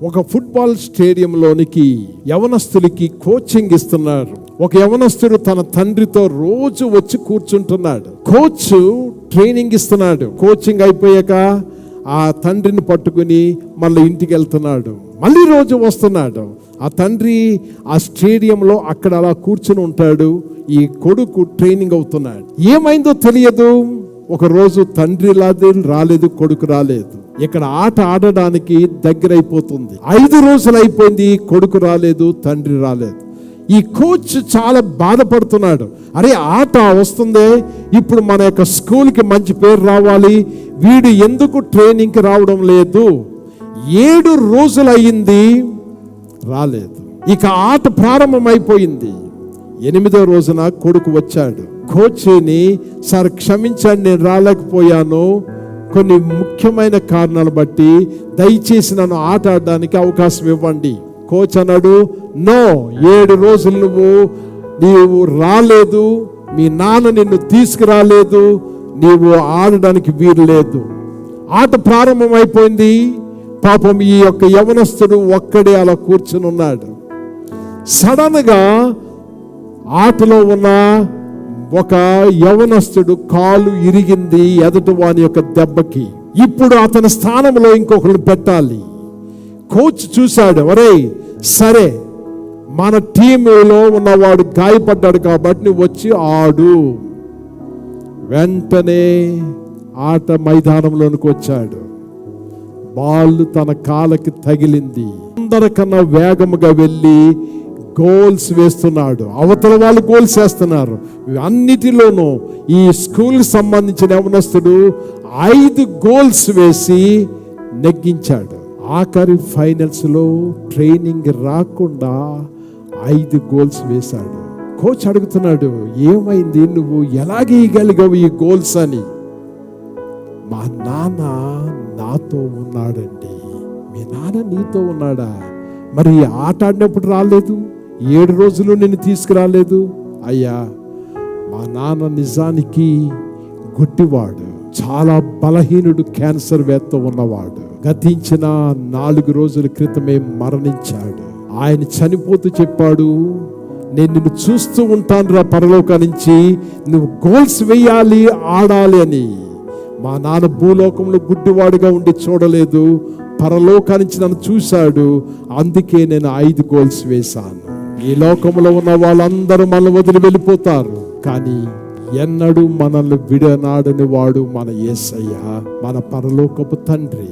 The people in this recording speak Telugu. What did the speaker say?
ఒక ఫుట్బాల్ స్టేడియంలోనికి యవనస్తులకి కోచింగ్ ఇస్తున్నారు. ఒక యవనస్తుడు తన తండ్రితో రోజు వచ్చి కూర్చుంటున్నాడు. కోచ్ ట్రైనింగ్ ఇస్తున్నాడు. కోచింగ్ అయిపోయాక ఆ తండ్రిని పట్టుకుని మళ్ళీ ఇంటికి వెళ్తున్నాడు. మళ్ళీ రోజు వస్తున్నాడు. ఆ తండ్రి ఆ స్టేడియంలో అక్కడ అలా కూర్చుని ఉంటాడు. ఈ కొడుకు ట్రైనింగ్ అవుతున్నాడు. ఏమైందో తెలియదు. ఒక రోజు తండ్రి రాలేదు, కొడుకు రాలేదు. ఇక్కడ ఆట ఆడడానికి దగ్గర అయిపోతుంది. 5 రోజులు అయిపోయింది, కొడుకు రాలేదు, తండ్రి రాలేదు. ఈ కోచ్ చాలా బాధపడుతున్నాడు. అరే, ఆట వస్తుందే, ఇప్పుడు మన యొక్క స్కూల్కి మంచి పేరు రావాలి, వీడు ఎందుకు ట్రైనింగ్కి రావడం లేదు? 7 రోజులు అయ్యింది, రాలేదు. ఇక ఆట ప్రారంభమైపోయింది. 8వ రోజున కొడుకు వచ్చాడు. కోచ్ని, సార్ క్షమించండి, నేను రాలేకపోయాను, కొన్ని ముఖ్యమైన కారణాలు బట్టి దయచేసి నన్ను ఆట ఆడడానికి అవకాశం ఇవ్వండి. కోచ్ అన్నాడు, నో, 7 రోజులు నీవు రాలేదు, మీ నాన్న నిన్ను తీసుకురాలేదు, నీవు ఆడడానికి వీలు లేదు. ఆట ప్రారంభమైపోయింది. పాపం ఈ యొక్క యవనస్తుడు ఒక్కడే అలా కూర్చుని ఉన్నాడు. సడన్ గా ఆటలో ఉన్న ఒక యవనస్తుడు కాలు ఇరిగింది ఎదుటి వాని యొక్క దెబ్బకి. ఇప్పుడు అతని స్థానంలో ఇంకొకరు పెట్టాలి. కోచ్ చూశాడు, ఒరే సరే, మన టీంలో ఉన్నవాడు గాయపడ్డాడు కాబట్టి నువ్వు వచ్చి ఆడు. వెంటనే ఆట మైదానంలోనికి వచ్చాడు. బాల్ తన కాళ్ళకి తగిలింది. అందరికన్నా వేగముగా వెళ్ళి గోల్స్ వేస్తున్నాడు. అవతల వాళ్ళు గోల్స్ వేస్తున్నారు. అన్నిటిలోనూ ఈ స్కూల్ సంబంధించిన యవనస్తుడు 5 గోల్స్ వేసి నెగ్గించాడు. ఆఖరి ఫైనల్స్ లో ట్రైనింగ్ రాకుండా 5 గోల్స్ వేశాడు. కోచ్ అడుగుతున్నాడు, ఏమైంది, నువ్వు ఎలాగేయగలిగావు ఈ గోల్స్ అని? మా నాన్న నాతో ఉన్నాడండి. మీ నాన్న నీతో ఉన్నాడా? మరి ఆట ఆడినప్పుడు రాలేదు, 7 రోజులు నిన్ను తీసుకురాలేదు? అయ్యా, మా నాన్న నిజానికి గుడ్డివాడు, చాలా బలహీనుడు, క్యాన్సర్ వ్యాధితో ఉన్నవాడు. గతించిన 4 రోజుల క్రితమే మరణించాడు. ఆయన చనిపోతూ చెప్పాడు, నేను నిన్ను చూస్తూ ఉంటాను రా పరలోకం నుంచి, నువ్వు గోల్స్ వేయాలి, ఆడాలి అని. మా నాన్న భూలోకంలో గుడ్డివాడుగా ఉండి చూడలేదు, పరలోకానికి నన్ను చూశాడు, అందుకే నేను 5 గోల్స్ వేశాను. ఈ లోకంలో ఉన్న వాళ్ళందరూ మనల్ని వదిలి వెళ్ళిపోతారు, కానీ ఎన్నడూ మనల్ని విడనాడని వాడు మన యేసయ్య, మన పరలోకపు తండ్రి.